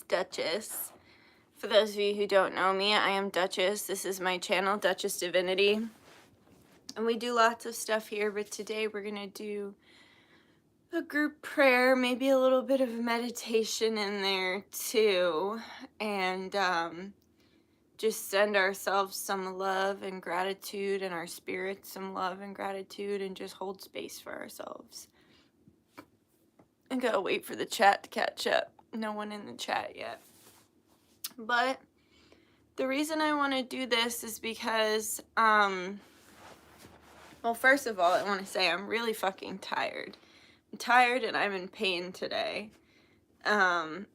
Dutchess. For those of you who don't know me, I am Dutchess. This is my channel, Dutchess Divinity. And we do lots of stuff here, but today we're going to do a group prayer, maybe a little bit of meditation in there too. And just send ourselves some love and gratitude, and our spirits some love and gratitude, and just hold space for ourselves. I gotta wait for the chat to catch up. No one in the chat yet. But the reason I want to do this is because, well, first of all, I want to say I'm really fucking tired. I'm tired and I'm in pain today. I'm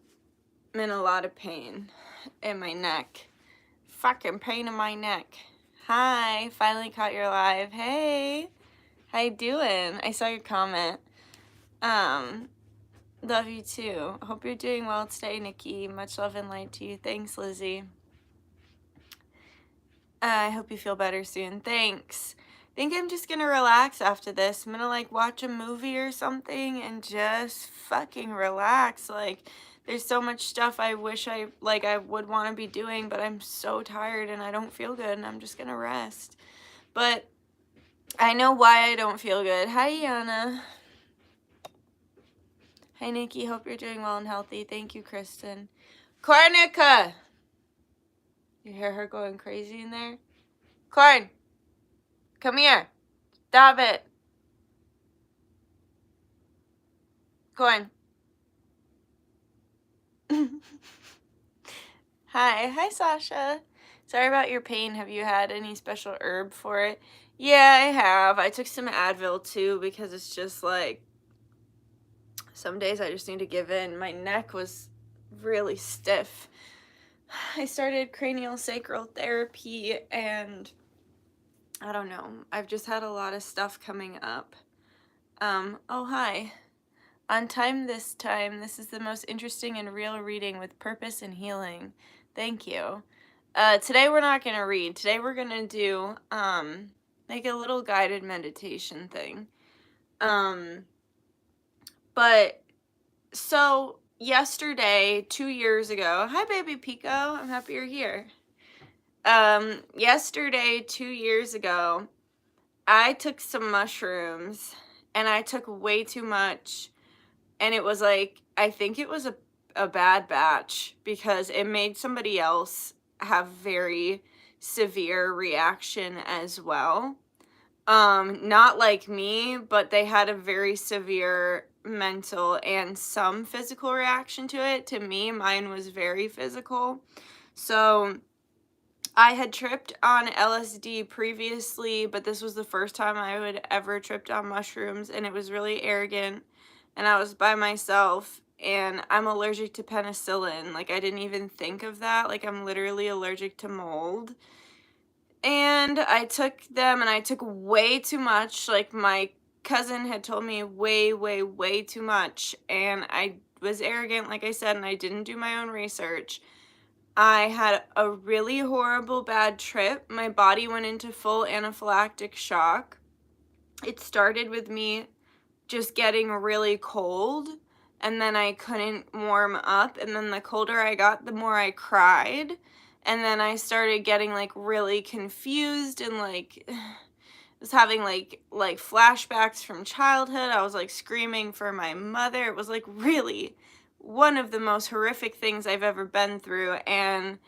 in a lot of pain in my neck. Fucking pain in my neck. Hi, finally caught your live. Hey, how you doing? I saw your comment. Love you too. Hope you're doing well today, Nikki. Much love and light to you. Thanks, Lizzie. I hope you feel better soon. Thanks. I think I'm just gonna relax after this. I'm gonna like watch a movie or something and just fucking relax. Like, there's so much stuff I wish I would want to be doing, but I'm so tired and I don't feel good, and I'm just gonna rest. But I know why I don't feel good. Hi, Yana. Hi, Nikki. Hope you're doing well and healthy. Thank you, Kristen. Cornica! You hear her going crazy in there? Corn! Come here. Stop it. Corn. Hi, Sasha. Sorry about your pain. Have you had any special herb for it? Yeah, I have. I took some Advil too, because it's just like, some days I just need to give in. My neck was really stiff. I started cranial sacral therapy, and I don't know. I've just had a lot of stuff coming up. Oh, hi. On time this time. This is the most interesting and real reading with purpose and healing. Thank you. Today we're not going to read. Today we're going to do, like a little guided meditation thing. But, so, yesterday, 2 years ago, hi baby Pico, I'm happy you're here. Yesterday, 2 years ago, I took some mushrooms, and I took way too much, and it was like, I think it was a bad batch, because it made somebody else have very severe reaction as well. Not like me, but they had a very severe mental and some physical reaction to it. To me, mine was very physical. So I had tripped on LSD previously, but this was the first time I would ever tripped on mushrooms, and it was really arrogant, and I was by myself, and I'm allergic to penicillin. Like, I didn't even think of that. Like, I'm literally allergic to mold. And I took them, and I took way too much. Like, my cousin had told me way too much, and I was arrogant, like I said, and I didn't do my own research. I had a really horrible bad trip. My body went into full anaphylactic shock. It started with me just getting really cold, and then I couldn't warm up, and then the colder I got, the more I cried, and then I started getting like really confused, and like was having like flashbacks from childhood. I was like screaming for my mother. It was like really one of the most horrific things I've ever been through, and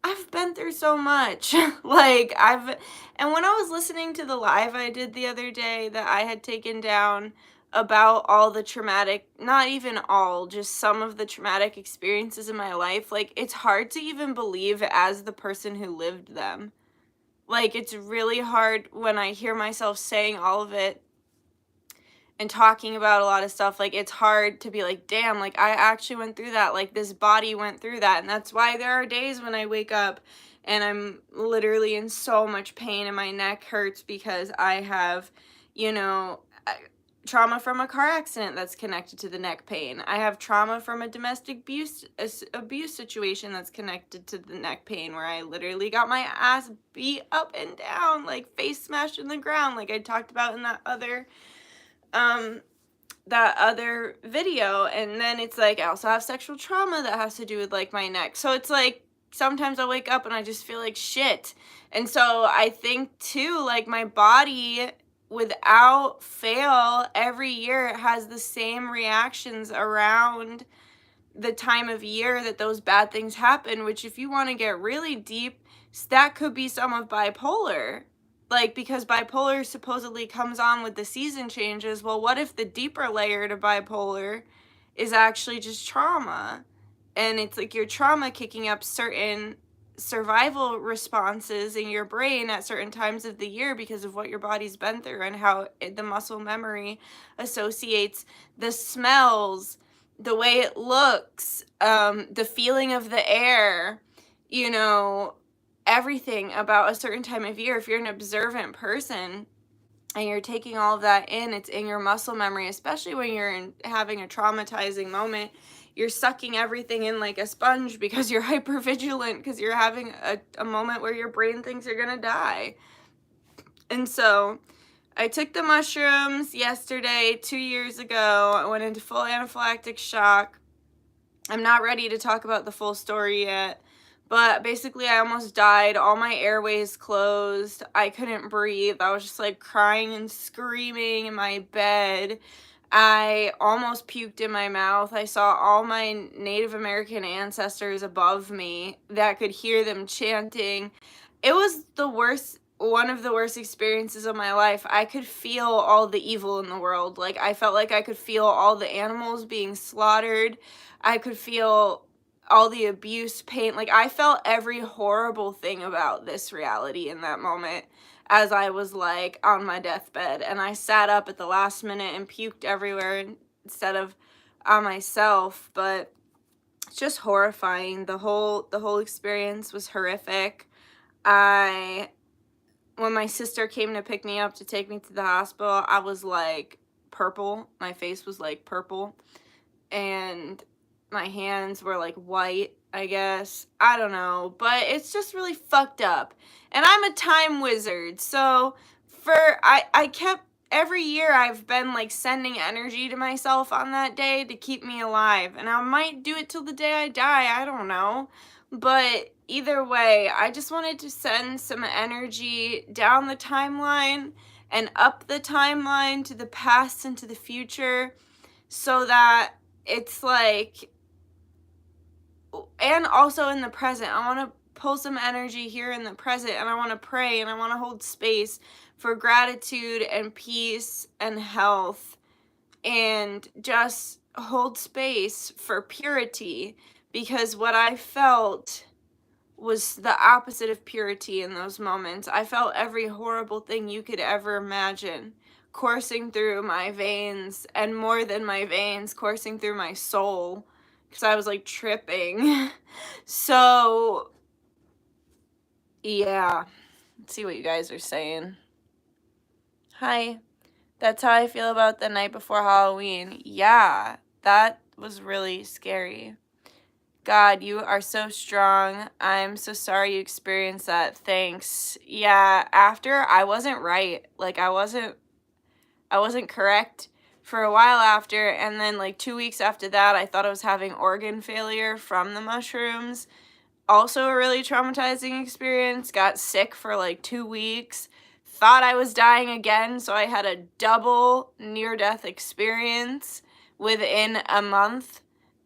I've been through so much. And when I was listening to the live I did the other day that I had taken down about all the traumatic, not even all, just some of the traumatic experiences in my life, like, it's hard to even believe as the person who lived them. Like, it's really hard when I hear myself saying all of it and talking about a lot of stuff. Like, it's hard to be like, damn, like, I actually went through that. Like, this body went through that. And that's why there are days when I wake up and I'm literally in so much pain and my neck hurts, because I have, you know, trauma from a car accident that's connected to the neck pain. I have trauma from a domestic abuse situation that's connected to the neck pain, where I literally got my ass beat up and down, like face smashed in the ground, like I talked about in that other that other video, and then it's like I also have sexual trauma that has to do with like my neck. So it's like sometimes I wake up and I just feel like shit. And so I think too, like my body without fail every year it has the same reactions around the time of year that those bad things happen, which if you want to get really deep, that could be some of bipolar. Like, because bipolar supposedly comes on with the season changes. Well, what if the deeper layer to bipolar is actually just trauma? And it's like your trauma kicking up certain survival responses in your brain at certain times of the year because of what your body's been through and how the muscle memory associates the smells, the way it looks, the feeling of the air, you know, everything about a certain time of year. If you're an observant person and you're taking all of that in, it's in your muscle memory, especially when you're having a traumatizing moment. You're sucking everything in like a sponge because you're hypervigilant, because you're having a moment where your brain thinks you're gonna die. And so I took the mushrooms yesterday, 2 years ago. I went into full anaphylactic shock. I'm not ready to talk about the full story yet, but basically I almost died. All my airways closed. I couldn't breathe. I was just like crying and screaming in my bed. I almost puked in my mouth. I saw all my Native American ancestors above me that could hear them chanting. It was the worst, one of the worst experiences of my life. I could feel all the evil in the world. Like, I felt like I could feel all the animals being slaughtered. I could feel all the abuse, pain. Like, I felt every horrible thing about this reality in that moment as I was like on my deathbed, and I sat up at the last minute and puked everywhere instead of on myself. But it's just horrifying. The whole experience was horrific. When my sister came to pick me up to take me to the hospital, I was like purple. My face was like purple, and my hands were like white, I guess. I don't know, but it's just really fucked up. And I'm a time wizard, so I kept, every year I've been like sending energy to myself on that day to keep me alive. And I might do it till the day I die, I don't know. But either way, I just wanted to send some energy down the timeline and up the timeline to the past and to the future, so that it's like, and also in the present. I want to pull some energy here in the present, and I want to pray, and I want to hold space for gratitude and peace and health, and just hold space for purity, because what I felt was the opposite of purity in those moments. I felt every horrible thing you could ever imagine coursing through my veins, and more than my veins, coursing through my soul, because I was like tripping. So yeah, let's see what you guys are saying. Hi, that's how I feel about the night before Halloween. Yeah, that was really scary. God, you are so strong. I'm so sorry you experienced that. Thanks. Yeah, after, I wasn't right. Like, I wasn't correct for a while after, and then like 2 weeks after that, I thought I was having organ failure from the mushrooms. Also a really traumatizing experience. Got sick for like 2 weeks. Thought I was dying again, so I had a double near-death experience within a month.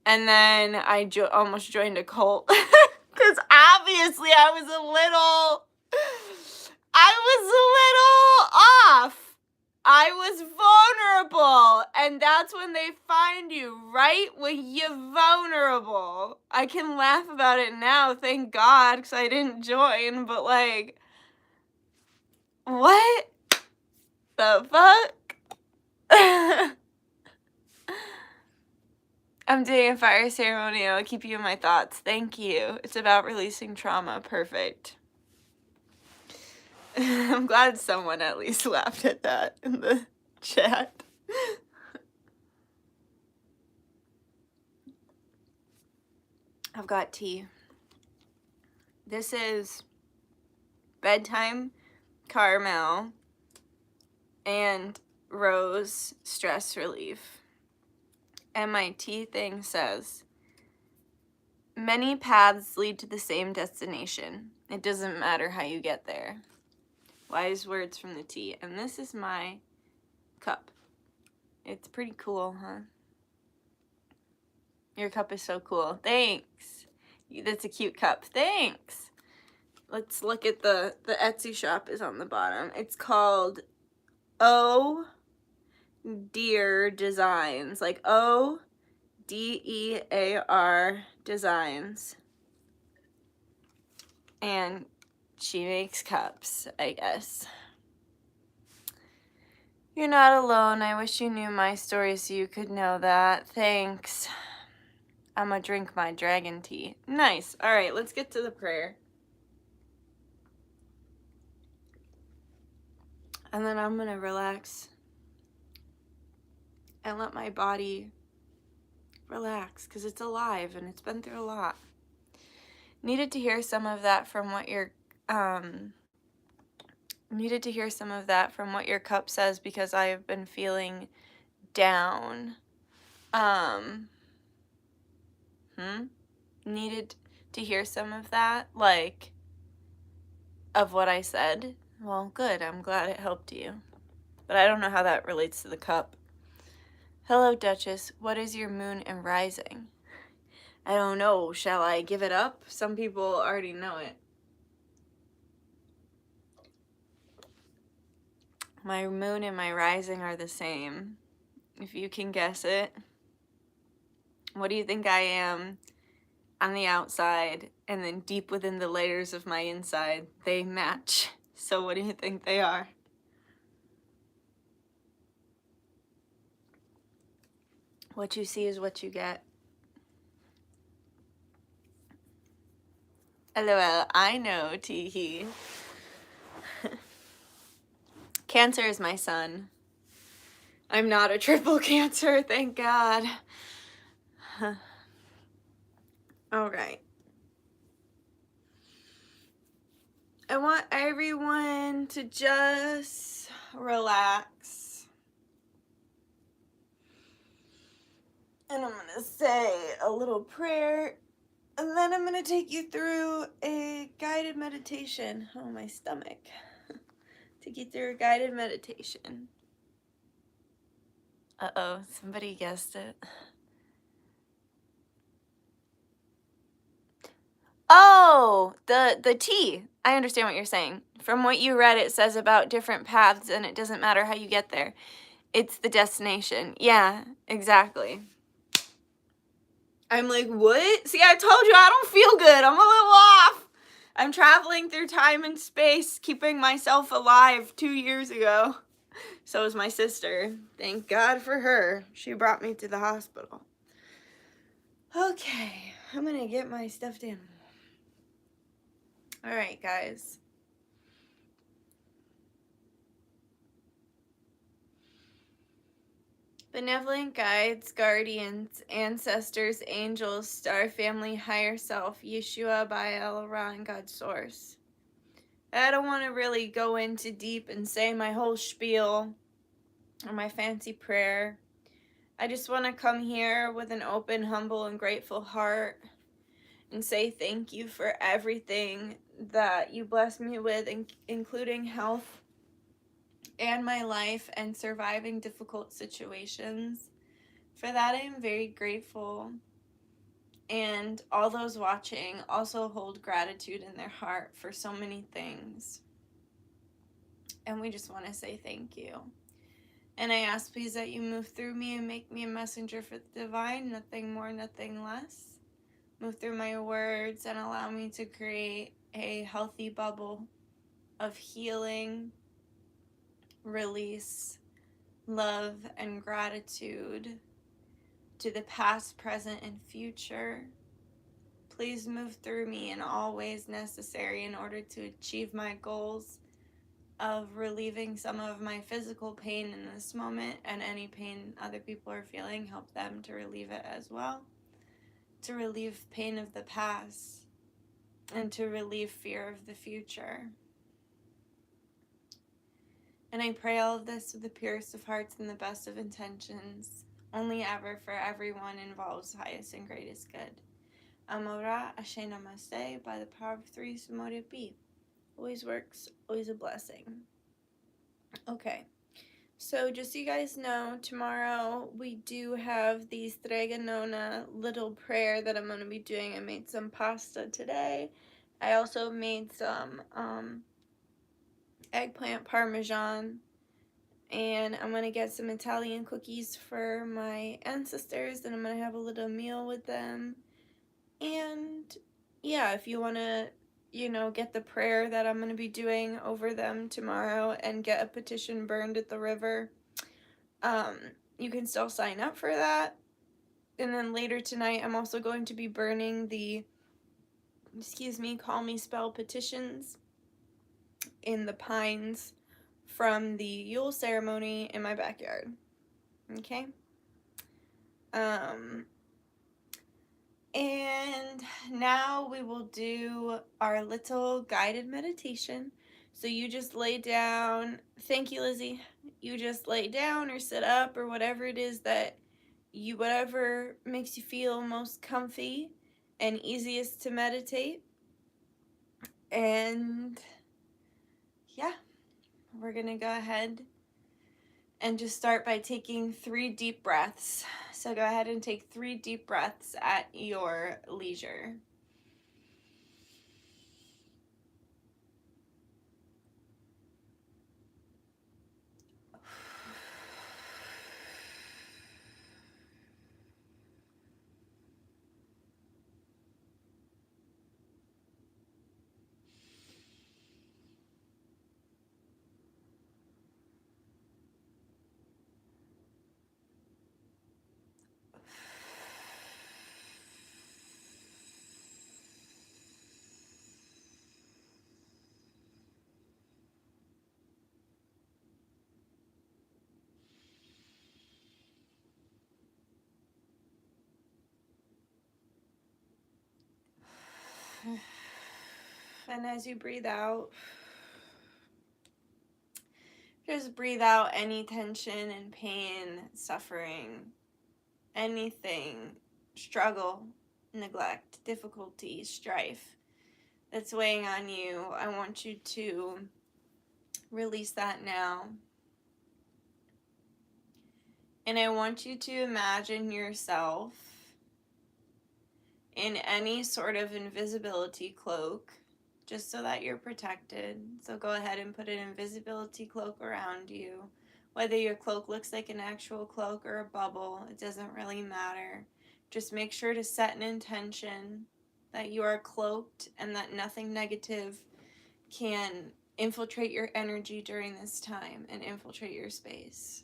And then I almost joined a cult. Because obviously I was a little off. I was vulnerable, and that's when they find you, right when you're vulnerable. I can laugh about it now, thank God, because I didn't join, but like, what the fuck? I'm doing a fire ceremony. I'll keep you in my thoughts. Thank you. It's about releasing trauma. Perfect. I'm glad someone at least laughed at that in the chat. I've got tea. This is bedtime caramel and rose stress relief. And my T thing says, many paths lead to the same destination. It doesn't matter how you get there. Wise words from the T. And this is my cup. It's pretty cool, huh? Your cup is so cool. Thanks. That's a cute cup. Thanks. Let's look at the Etsy shop is on the bottom. It's called Oh Dear Designs. Like ODEAR Designs. And she makes cups, I guess. You're not alone. I wish you knew my story so you could know that. Thanks. I'm gonna drink my dragon tea. Nice. All right, let's get to the prayer. And then I'm gonna relax and let my body relax because it's alive and it's been through a lot. Needed to hear some of that from what your cup says because I have been feeling down. Needed to hear some of that, like, of what I said. Well, good. I'm glad it helped you. But I don't know how that relates to the cup. Hello, Duchess. What is your moon and rising? I don't know. Shall I give it up? Some people already know it. My moon and my rising are the same. If you can guess it. What do you think I am on the outside and then deep within the layers of my inside? They match. So what do you think they are? What you see is what you get. LOL, I know, teehee. Cancer is my sun. I'm not a triple Cancer, thank God. Alright. I want everyone to just relax. And I'm going to say a little prayer. And then I'm going to take you through a guided meditation. Oh, my stomach. Take you through a guided meditation. Uh-oh, somebody guessed it. Oh, the T. I understand what you're saying. From what you read, it says about different paths, and it doesn't matter how you get there. It's the destination. Yeah, exactly. I'm like, what? See, I told you I don't feel good. I'm a little off. I'm traveling through time and space, keeping myself alive 2 years ago. So is my sister. Thank God for her. She brought me to the hospital. Okay, I'm gonna get my stuffed animal. All right, guys. Benevolent guides, guardians, ancestors, angels, star family, higher self, Yeshua, Baal, Ra, and God's source. I don't want to really go into deep and say my whole spiel or my fancy prayer. I just want to come here with an open, humble, and grateful heart and say thank you for everything that you blessed me with, including health and my life and surviving difficult situations. For that, I am very grateful. And all those watching also hold gratitude in their heart for so many things. And we just want to say thank you. And I ask, please, that you move through me and make me a messenger for the divine, nothing more, nothing less. Move through my words and allow me to create a healthy bubble of healing, release, love, and gratitude to the past, present, and future. Please move through me in all ways necessary in order to achieve my goals of relieving some of my physical pain in this moment, and any pain other people are feeling, help them to relieve it as well. To relieve pain of the past and to relieve fear of the future. And I pray all of this with the purest of hearts and the best of intentions. only ever for everyone involves highest and greatest good. Amora Ashe Namaste, by the power of three, so mote it be. Always works, always a blessing. Okay, so just so you guys know, tomorrow we do have the Strega Nona little prayer that I'm going to be doing. I made some pasta today. I also made some eggplant parmesan, and I'm going to get some Italian cookies for my ancestors, and I'm going to have a little meal with them. And yeah, if you want to, get the prayer that I'm going to be doing over them tomorrow and get a petition burned at the river, you can still sign up for that. And then later tonight, I'm also going to be burning the, call me spell petitions in the pines from the Yule ceremony in my backyard. Okay? And now we will do our little guided meditation. So you just lay down. Thank you, Lizzie. You just lay down or sit up or whatever it is that whatever makes you feel most comfy and easiest to meditate. And yeah, we're going to go ahead and just start by taking 3 deep breaths. So go ahead and take 3 deep breaths at your leisure. And as you breathe out, just breathe out any tension and pain, suffering, anything, struggle, neglect, difficulty, strife that's weighing on you. I want you to release that now. And I want you to imagine yourself in any sort of invisibility cloak, just so that you're protected. So go ahead and put an invisibility cloak around you. Whether your cloak looks like an actual cloak or a bubble, it doesn't really matter. Just make sure to set an intention that you are cloaked and that nothing negative can infiltrate your energy during this time and infiltrate your space.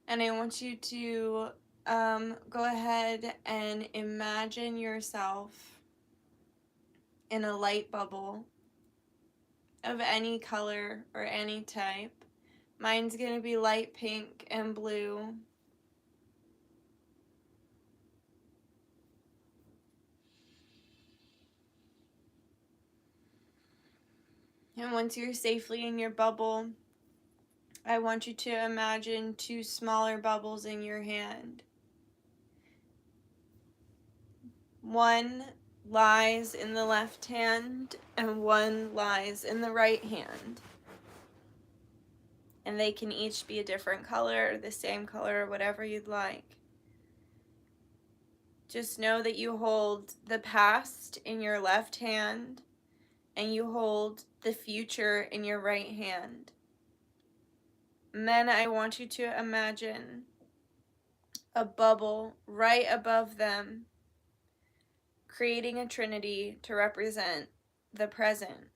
And I want you to go ahead and imagine yourself in a light bubble of any color or any type. Mine's going to be light pink and blue. And once you're safely in your bubble, I want you to imagine 2 smaller bubbles in your hand. One lies in the left hand and one lies in the right hand. And they can each be a different color or the same color or whatever you'd like. Just know that you hold the past in your left hand and you hold the future in your right hand. And then I want you to imagine a bubble right above them, creating a trinity to represent the present.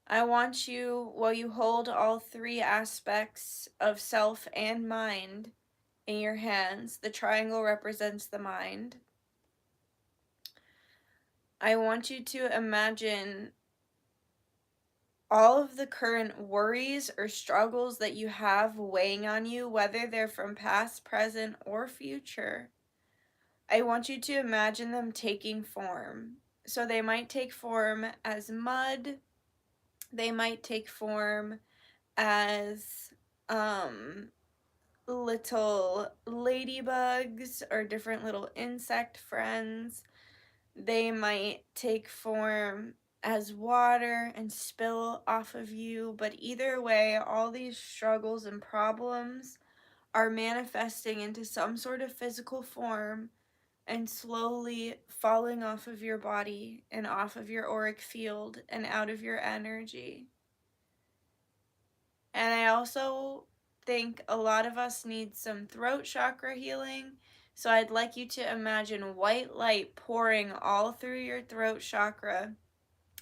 I want you, while you hold all 3 aspects of self and mind in your hands, the triangle represents the mind. I want you to imagine all of the current worries or struggles that you have weighing on you, whether they're from past, present, or future. I want you to imagine them taking form. So they might take form as mud, They might take form as little ladybugs or different little insect friends. They might take form as water and spill off of you, but either way, all these struggles and problems are manifesting into some sort of physical form and slowly falling off of your body and off of your auric field and out of your energy. And I also think a lot of us need some throat chakra healing. So I'd like you to imagine white light pouring all through your throat chakra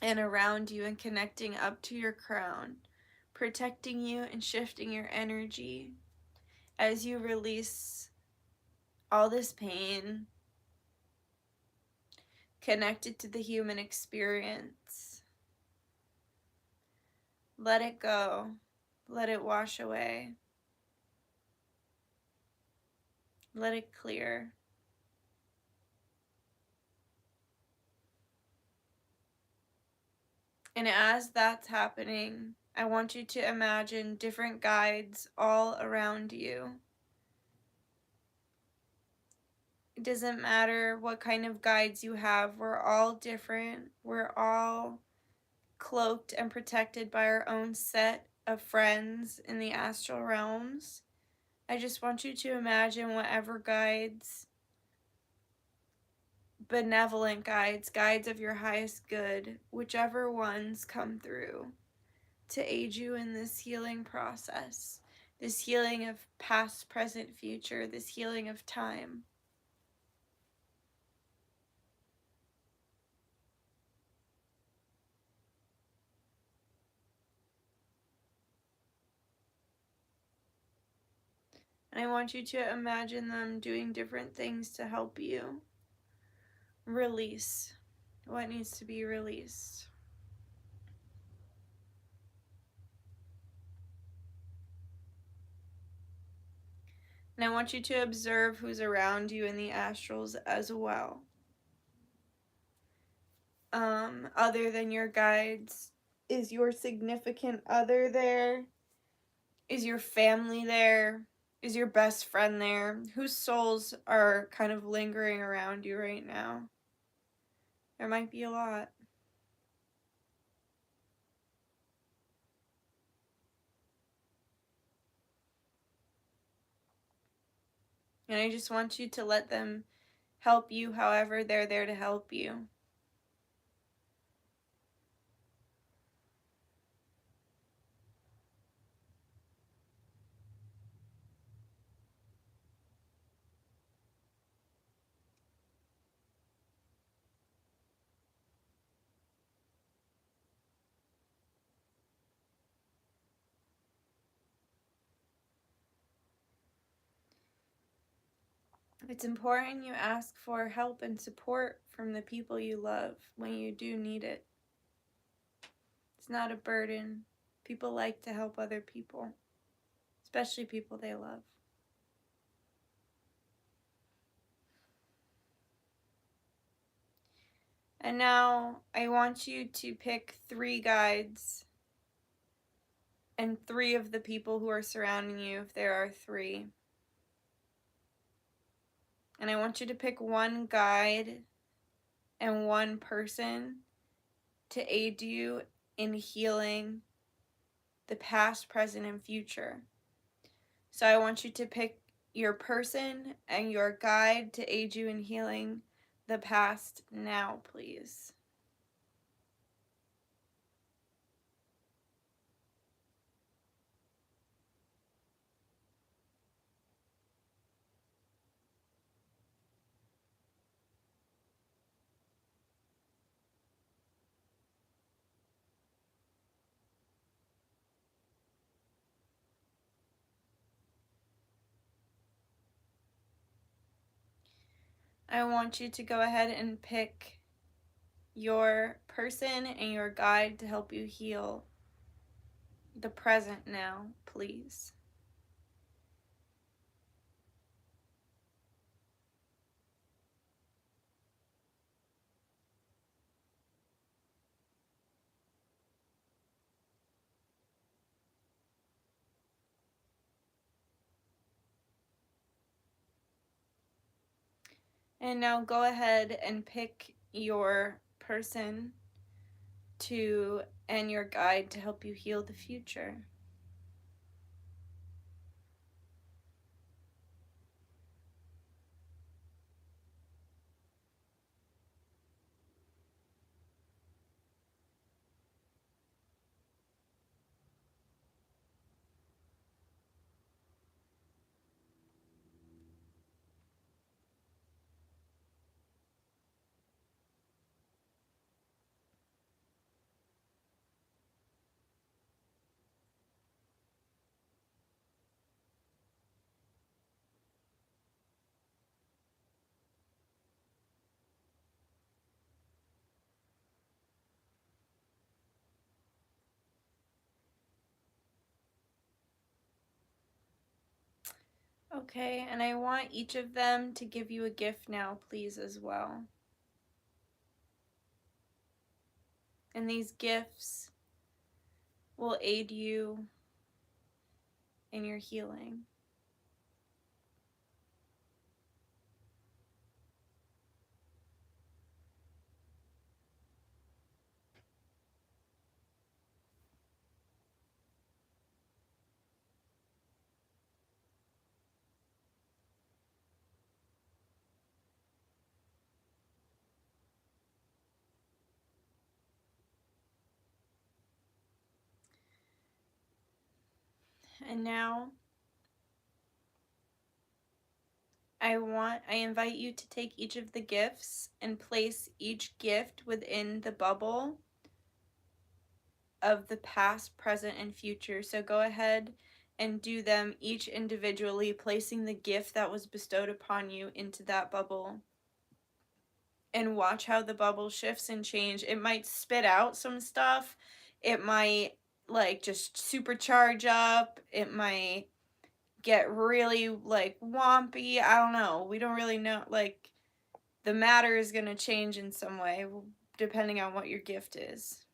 and around you and connecting up to your crown, protecting you and shifting your energy as you release all this pain connected to the human experience. Let it go. Let it wash away. Let it clear. And as that's happening, I want you to imagine different guides all around you. It doesn't matter what kind of guides you have, we're all different. We're all cloaked and protected by our own set of friends in the astral realms. I just want you to imagine whatever guides, benevolent guides, guides of your highest good, whichever ones come through to aid you in this healing process, this healing of past, present, future, this healing of time. And I want you to imagine them doing different things to help you release what needs to be released. And I want you to observe who's around you in the astrals as well. Other than your guides, is your significant other there? Is your family there? Is your best friend there? Whose souls are kind of lingering around you right now? There might be a lot. And I just want you to let them help you however they're there to help you. It's important you ask for help and support from the people you love when you do need it. It's not a burden. People like to help other people, especially people they love. And now I want you to pick 3 guides and 3 of the people who are surrounding you, if there are 3. And I want you to pick 1 guide and 1 person to aid you in healing the past, present, and future. So I want you to pick your person and your guide to aid you in healing the past now, please. I want you to go ahead and pick your person and your guide to help you heal the present now, please. And now go ahead and pick your person to and your guide to help you heal the future. Okay, and I want each of them to give you a gift now, please, as well. And these gifts will aid you in your healing. And now I invite you to take each of the gifts and place each gift within the bubble of the past, present, and future. So go ahead and do them each individually, placing the gift that was bestowed upon you into that bubble. And watch how the bubble shifts and change. It might spit out some stuff. It might like just supercharge up. It might get really like wompy. I don't know. We don't really know. Like the matter is going to change in some way depending on what your gift is.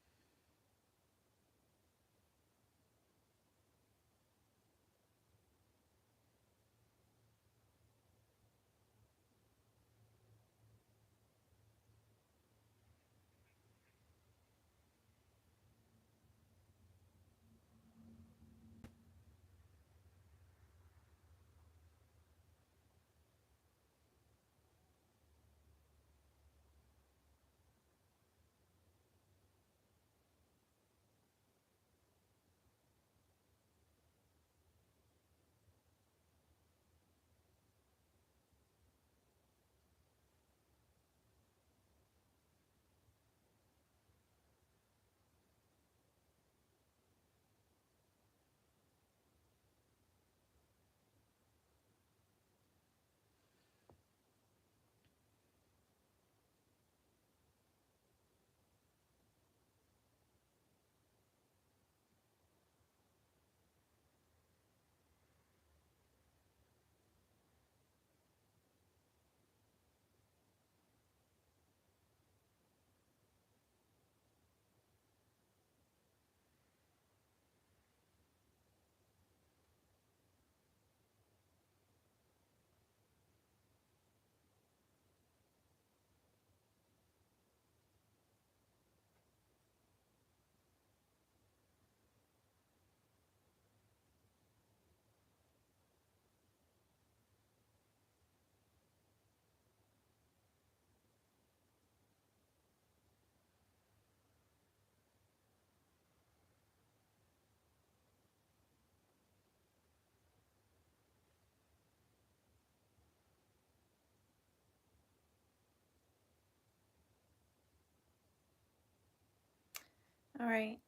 All right.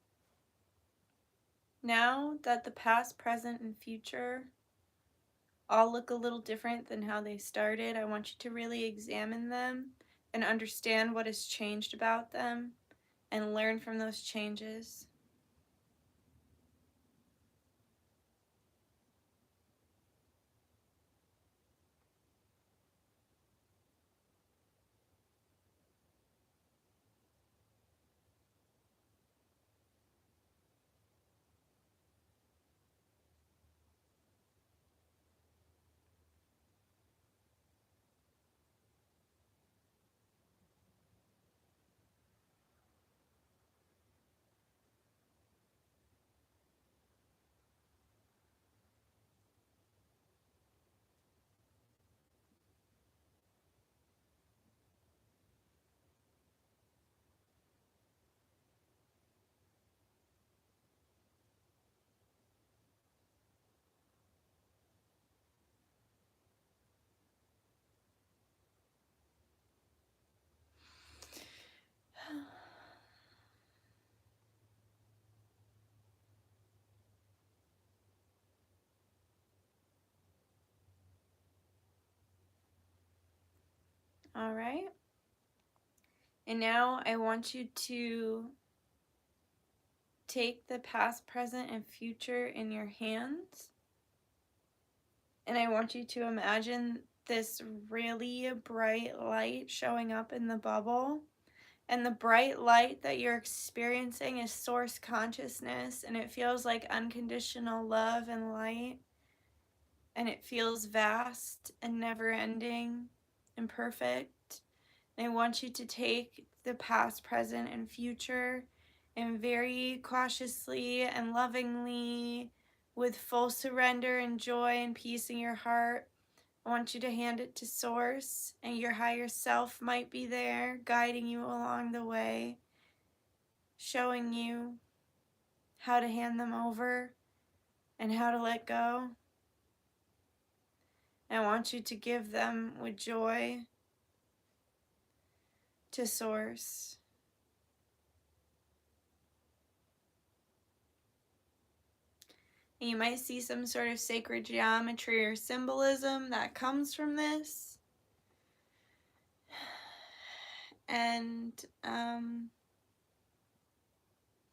Now that the past, present, and future all look a little different than how they started, I want you to really examine them and understand what has changed about them and learn from those changes. All right. And now I want you to take the past, present, and future in your hands. And I want you to imagine this really bright light showing up in the bubble. And the bright light that you're experiencing is source consciousness, and it feels like unconditional love and light. And it feels vast and never ending and perfect. And I want you to take the past, present, and future and very cautiously and lovingly, with full surrender and joy and peace in your heart, I want you to hand it to Source, and your higher self might be there guiding you along the way, showing you how to hand them over and how to let go. I want you to give them with joy to Source. And you might see some sort of sacred geometry or symbolism that comes from this. And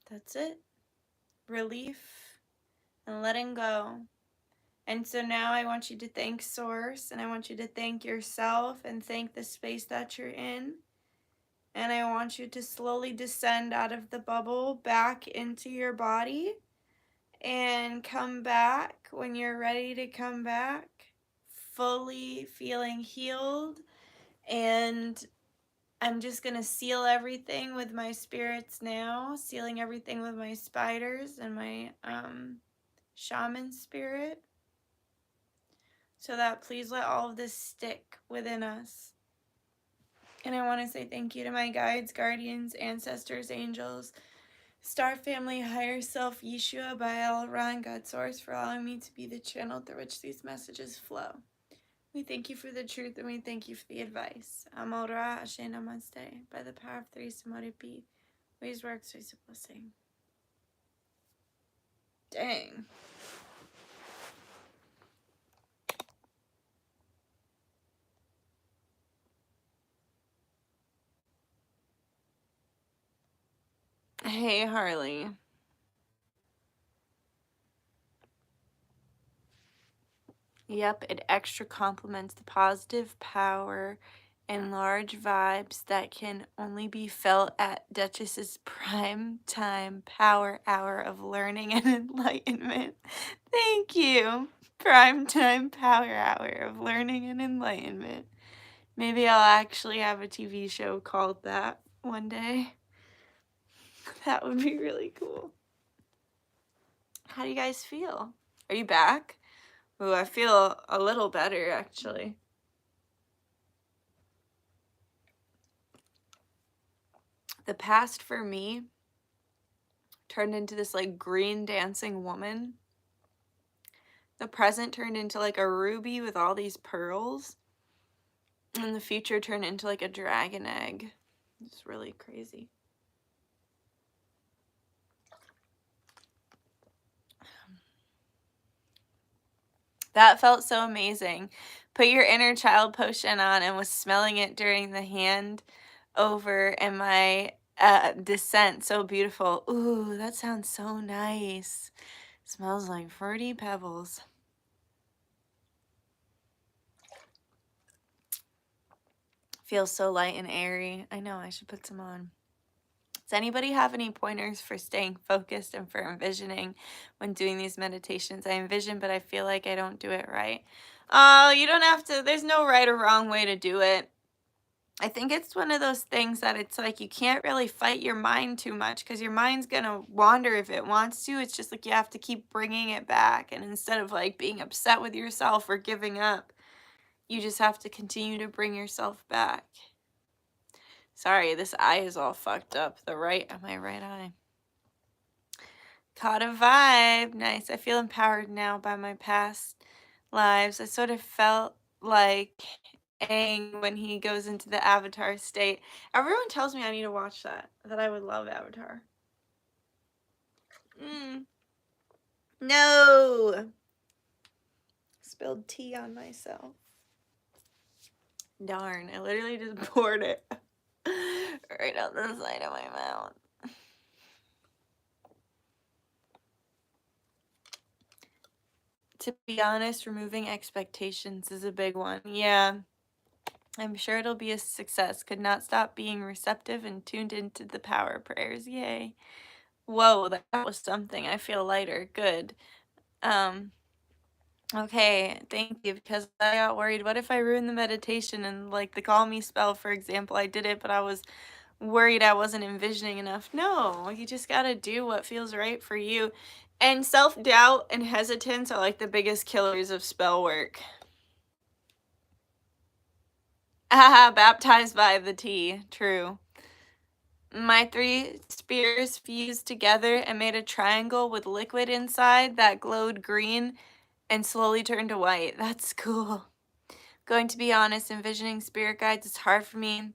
that's it. Relief and letting go. And so now I want you to thank Source, and I want you to thank yourself and thank the space that you're in. And I want you to slowly descend out of the bubble back into your body and come back when you're ready to come back, fully feeling healed. And I'm just going to seal everything with my spirits now, sealing everything with my spiders and my shaman spirit. So that please let all of this stick within us. And I want to say thank you to my guides, guardians, ancestors, angels, Star Family, Higher Self, Yeshua, Baal, Ran, God Source, for allowing me to be the channel through which these messages flow. We thank you for the truth, and we thank you for the advice. Amol Ra, Ashe Namaste. By the power of three, so mote it be. Ways, works, ways of blessing. Dang. Hey, Harley. Yep, it extra complements the positive power and large vibes that can only be felt at Dutchess's prime time power hour of learning and enlightenment. Thank you. Prime time power hour of learning and enlightenment. Maybe I'll actually have a TV show called that one day. That would be really cool. How do you guys feel? Are you back? Ooh, I feel a little better, actually. The past for me turned into this like green dancing woman. The present turned into like a ruby with all these pearls. And the future turned into like a dragon egg. It's really crazy. That felt so amazing. Put your inner child potion on and was smelling it during the hand over and my descent. So beautiful. Ooh, that sounds so nice. Smells like fruity pebbles. Feels so light and airy. I know, I should put some on. Does anybody have any pointers for staying focused and for envisioning when doing these meditations? I envision, but I feel like I don't do it right. Oh, you don't have to. There's no right or wrong way to do it. I think it's one of those things that it's like you can't really fight your mind too much because your mind's going to wander if it wants to. It's just like you have to keep bringing it back. And instead of like being upset with yourself or giving up, you just have to continue to bring yourself back. Sorry, this eye is all fucked up. My right eye. Caught a vibe. Nice. I feel empowered now by my past lives. I sort of felt like Aang when he goes into the Avatar state. Everyone tells me I need to watch that I would love Avatar. No! Spilled tea on myself. Darn, I literally just poured it right out the side of my mouth. To be honest, removing expectations is a big one. Yeah, I'm sure it'll be a success. Could not stop being receptive and tuned into the power prayers. Yay. Whoa, that was something. I feel lighter. Good. Okay, thank you, because I got worried. What if I ruined the meditation and, like, the call me spell, for example, I did it, but I was worried I wasn't envisioning enough. No, you just gotta do what feels right for you. And self-doubt and hesitance are like the biggest killers of spell work. Haha, baptized by the tea. True. My 3 spears fused together and made a triangle with liquid inside that glowed green and slowly turned to white. That's cool. Going to be honest, envisioning spirit guides is hard for me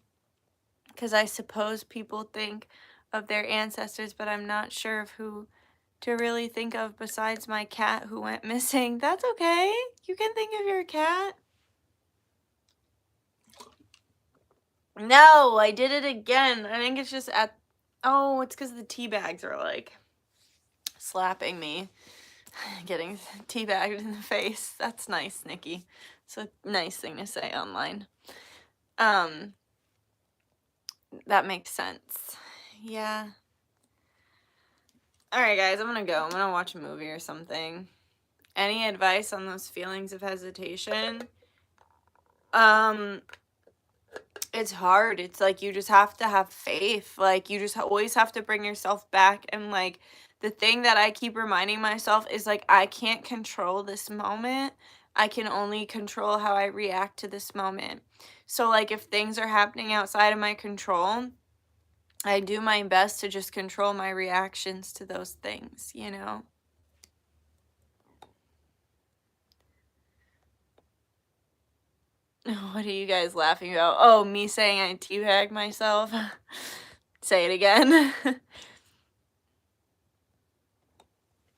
because I suppose people think of their ancestors, but I'm not sure of who to really think of besides my cat who went missing. That's okay. You can think of your cat. No, I did it again. I think it's just at... Oh, it's because the tea bags are, like, slapping me. Getting tea bagged in the face. That's nice, Nikki. It's a nice thing to say online. That makes sense. Yeah. Alright, guys, I'm gonna go. I'm gonna watch a movie or something. Any advice on those feelings of hesitation? It's hard. It's like you just have to have faith. Like, you just always have to bring yourself back. And, like, the thing that I keep reminding myself is, like, I can't control this moment. I can only control how I react to this moment. So, like, if things are happening outside of my control, I do my best to just control my reactions to those things, you know? What are you guys laughing about? Oh, me saying I teabag myself? Say it again.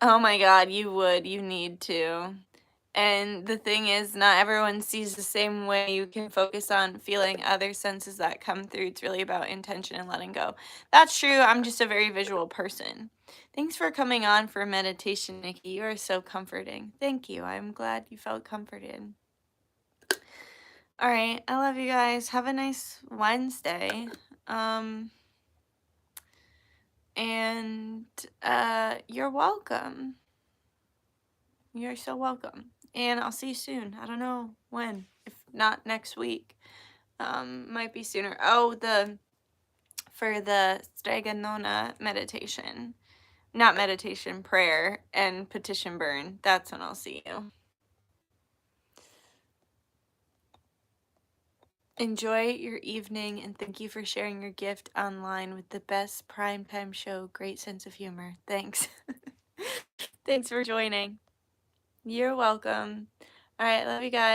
Oh my god, you would. You need to. And the thing is, not everyone sees the same way. You can focus on feeling other senses that come through. It's really about intention and letting go. That's true. I'm just a very visual person. Thanks for coming on for meditation, Nikki. You are so comforting. Thank you. I'm glad you felt comforted. All right. I love you guys. Have a nice Wednesday. And you're welcome. You're so welcome. And I'll see you soon. I don't know when. If not next week. Might be sooner. Oh, for the Strega Nona meditation. Not meditation, prayer and petition burn. That's when I'll see you. Enjoy your evening, and thank you for sharing your gift online with the best primetime show. Great sense of humor. Thanks. Thanks for joining. You're welcome. All right, love you guys.